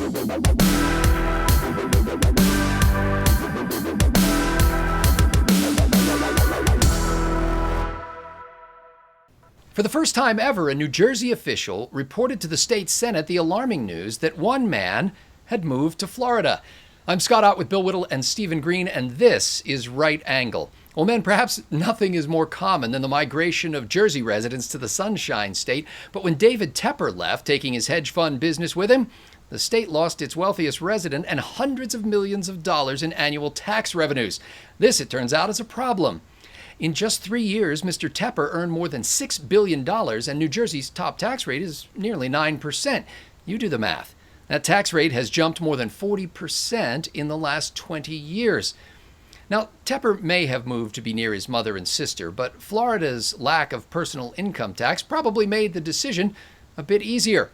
For the first time ever, a New Jersey official reported to the state Senate the alarming news that one man had moved to Florida. I'm Scott Ott with Bill Whittle and Stephen Green, and this is Right Angle. Well, men, perhaps nothing is more common than the migration of Jersey residents to the Sunshine State, but when David Tepper left, taking his hedge fund business with him, the state lost its wealthiest resident and hundreds of millions of dollars in annual tax revenues. This, it turns out, is a problem. In just 3 years, Mr. Tepper earned more than $6 billion, and New Jersey's top tax rate is nearly 9%. You do the math. That tax rate has jumped more than 40% in the last 20 years. Now, Tepper may have moved to be near his mother and sister, but Florida's lack of personal income tax probably made the decision a bit easier.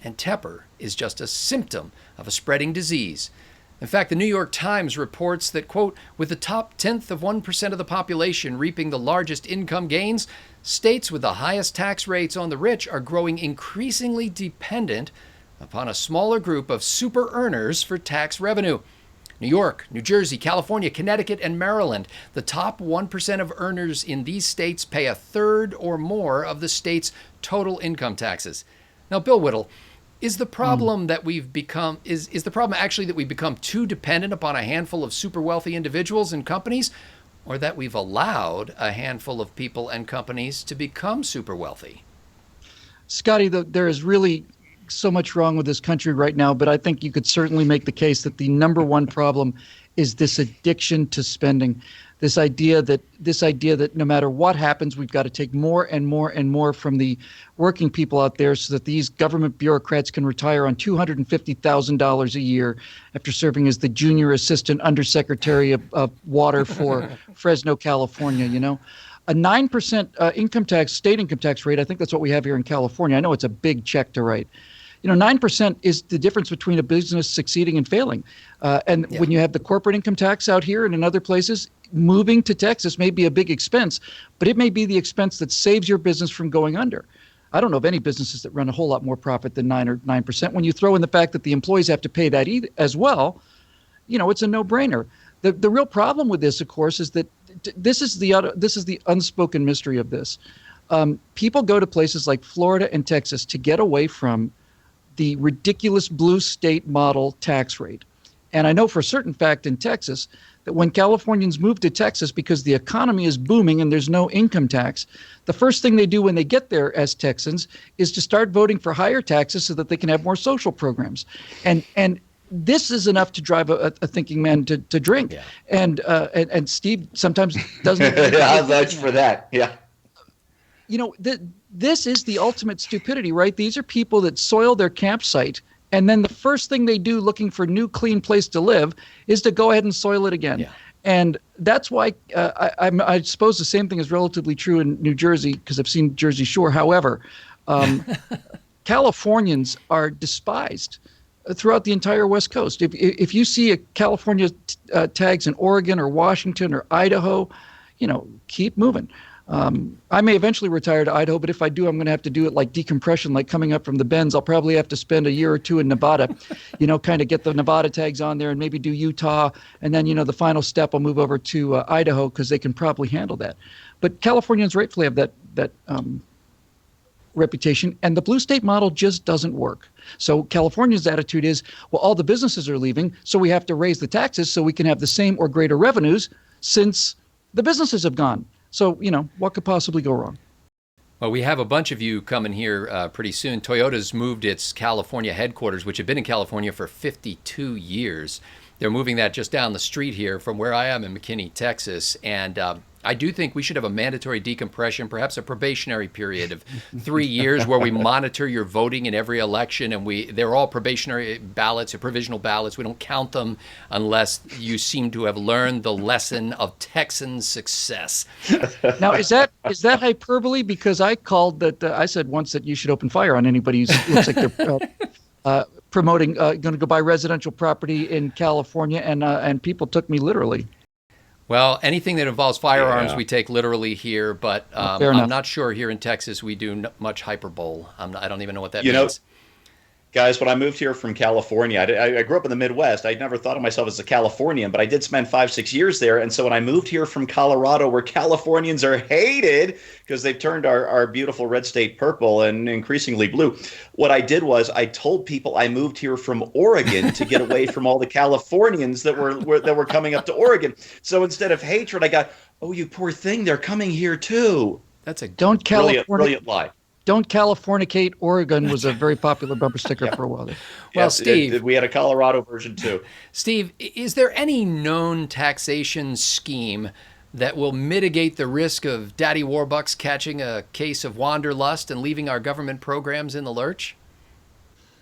And Tepper is just a symptom of a spreading disease. In fact, the New York Times reports that, quote, with the top 1% of the population reaping the largest income gains, states with the highest tax rates on the rich are growing increasingly dependent upon a smaller group of super earners for tax revenue. New York, New Jersey, California, Connecticut, and Maryland, the top 1% of earners in these states pay a third or more of the state's total income taxes. Now, Bill Whittle, is the problem that we've become is the problem actually that we've become too dependent upon a handful of super wealthy individuals and companies, or that we've allowed a handful of people and companies to become super wealthy? Scotty, there is really so much wrong with this country right now, but I think you could certainly make the case that the number one problem is this addiction to spending. This idea that no matter what happens, we've got to take more and more and more from the working people out there so that these government bureaucrats can retire on $250,000 a year after serving as the junior assistant undersecretary of water for Fresno, California, you know. A 9% state income tax rate, I think that's what we have here in California. I know it's a big check to write. You know, 9% is the difference between a business succeeding and failing. When you have the corporate income tax out here and in other places, moving to Texas may be a big expense, but it may be the expense that saves your business from going under. I don't know of any businesses that run a whole lot more profit than 9%. When you throw in the fact that the employees have to pay that as well, you know, it's a no-brainer. The real problem with this, of course, is that this is the unspoken mystery of this. People go to places like Florida and Texas to get away from the ridiculous blue state model tax rate. And I know for a certain fact in Texas that when Californians move to Texas because the economy is booming and there's no income tax, the first thing they do when they get there as Texans is to start voting for higher taxes so that they can have more social programs. And this is enough to drive a thinking man to drink. Yeah. And Steve sometimes doesn't. I'll vouch for that. Yeah. You know, this is the ultimate stupidity, right? These are people that soil their campsite, and then the first thing they do looking for a new, clean place to live is to go ahead and soil it again. Yeah. And that's why I suppose the same thing is relatively true in New Jersey because I've seen Jersey Shore. However, Californians are despised throughout the entire West Coast. If you see a California tags in Oregon or Washington or Idaho, you know, keep moving. I may eventually retire to Idaho, but if I do, I'm going to have to do it like decompression, like coming up from the bends. I'll probably have to spend a year or two in Nevada, you know, kind of get the Nevada tags on there and maybe do Utah. And then, you know, the final step, I'll move over to Idaho because they can probably handle that. But Californians rightfully have that reputation, and the blue state model just doesn't work. So California's attitude is, well, all the businesses are leaving, so we have to raise the taxes so we can have the same or greater revenues since the businesses have gone. So, you know, what could possibly go wrong? Well, we have a bunch of you coming here pretty soon. Toyota's moved its California headquarters, which had been in California for 52 years. They're moving that just down the street here from where I am in McKinney, Texas. And I do think we should have a mandatory decompression, perhaps a probationary period of 3 years where we monitor your voting in every election, and they're all probationary ballots or provisional ballots. We don't count them unless you seem to have learned the lesson of Texan success. Now, is that hyperbole? Because I called that. I said once that you should open fire on anybody who looks like they're promoting going to go buy residential property in California, and people took me literally. Well, anything that involves firearms, we take literally here, but I'm not sure here in Texas we do much hyperbole. I don't even know what that means. Guys, when I moved here from California, I grew up in the Midwest. I never thought of myself as a Californian, but I did spend 5, 6 years there. And so when I moved here from Colorado, where Californians are hated because they've turned our beautiful red state purple and increasingly blue, what I did was I told people I moved here from Oregon to get away from all the Californians that were coming up to Oregon. So instead of hatred, I got, oh, you poor thing, they're coming here too. That's a Don't Brilliant lie. Don't Californicate Oregon was a very popular bumper sticker for a while there. Well, Yes, Steve, we had a Colorado version too. Steve, is there any known taxation scheme that will mitigate the risk of Daddy Warbucks catching a case of wanderlust and leaving our government programs in the lurch?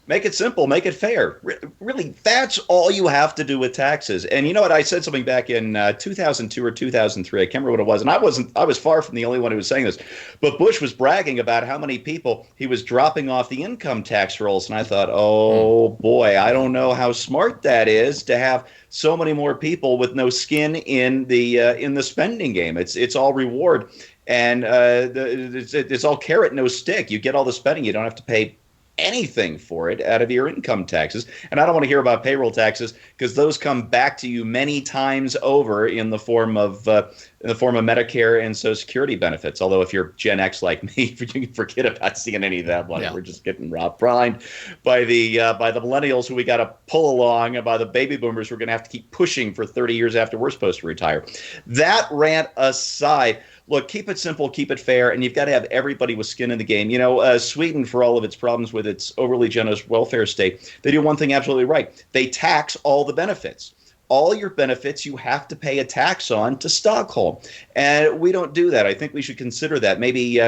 Make it simple, make it fair. Really, that's all you have to do with taxes. And you know what? I said something back in 2002 or 2003. I can't remember what it was. And I was far from the only one who was saying this. But Bush was bragging about how many people he was dropping off the income tax rolls. And I thought, oh boy, I don't know how smart that is to have so many more people with no skin in the spending game. It's all reward. And it's all carrot, no stick. You get all the spending. You don't have to pay anything for it out of your income taxes. And I don't want to hear about payroll taxes because those come back to you many times over in the form of Medicare and Social Security benefits. Although if you're Gen X like me, you can forget about seeing any of that money. Yeah. We're just getting robbed blind by the millennials who we got to pull along, and by the baby boomers who are going to have to keep pushing for 30 years after we're supposed to retire. That rant aside, look, keep it simple, keep it fair, and you've got to have everybody with skin in the game. You know, Sweden, for all of its problems with its overly generous welfare state, they do one thing absolutely right. They tax all the benefits. All your benefits you have to pay a tax on to Stockholm. And we don't do that. I think we should consider that. Maybe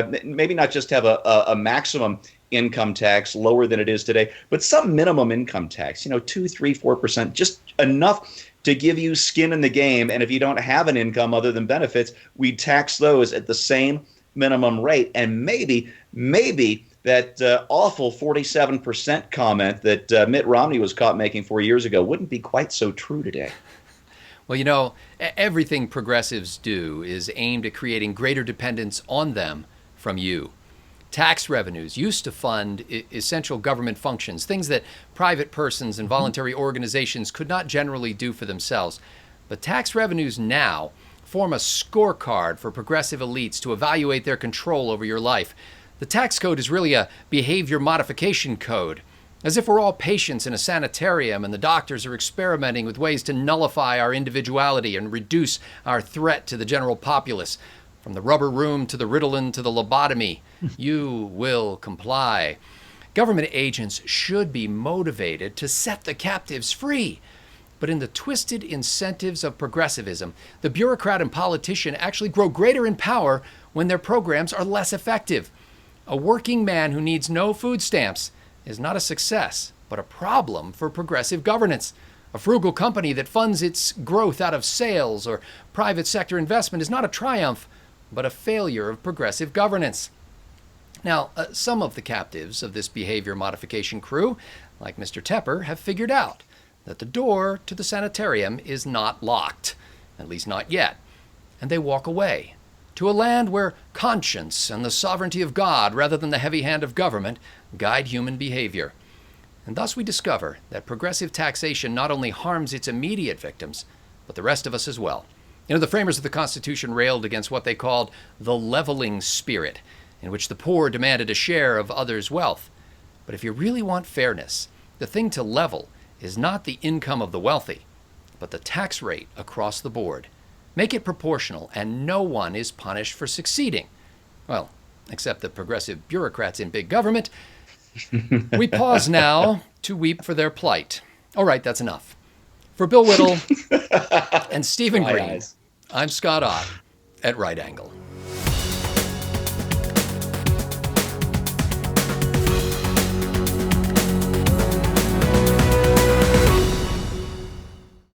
not just have a maximum income tax lower than it is today, but some minimum income tax, 2, 3, 4%, just enough to give you skin in the game. And if you don't have an income other than benefits, we tax those at the same minimum rate. And maybe that awful 47% comment that Mitt Romney was caught making 4 years ago wouldn't be quite so true today. Well, everything progressives do is aimed at creating greater dependence on them from you. Tax revenues used to fund essential government functions, things that private persons and voluntary organizations could not generally do for themselves. But tax revenues now form a scorecard for progressive elites to evaluate their control over your life. The tax code is really a behavior modification code, as if we're all patients in a sanitarium and the doctors are experimenting with ways to nullify our individuality and reduce our threat to the general populace. From the rubber room to the Ritalin to the lobotomy, you will comply. Government agents should be motivated to set the captives free. But in the twisted incentives of progressivism, the bureaucrat and politician actually grow greater in power when their programs are less effective. A working man who needs no food stamps is not a success, but a problem for progressive governance. A frugal company that funds its growth out of sales or private sector investment is not a triumph, but a failure of progressive governance. Now, some of the captives of this behavior modification crew, like Mr. Tepper, have figured out that the door to the sanitarium is not locked, at least not yet, and they walk away to a land where conscience and the sovereignty of God, rather than the heavy hand of government, guide human behavior. And thus we discover that progressive taxation not only harms its immediate victims, but the rest of us as well. The framers of the Constitution railed against what they called the leveling spirit, in which the poor demanded a share of others' wealth. But if you really want fairness, the thing to level is not the income of the wealthy, but the tax rate across the board. Make it proportional, and no one is punished for succeeding. Well, except the progressive bureaucrats in big government. We pause now to weep for their plight. All right, that's enough. For Bill Whittle and Stephen Green, I'm Scott Ott at Right Angle.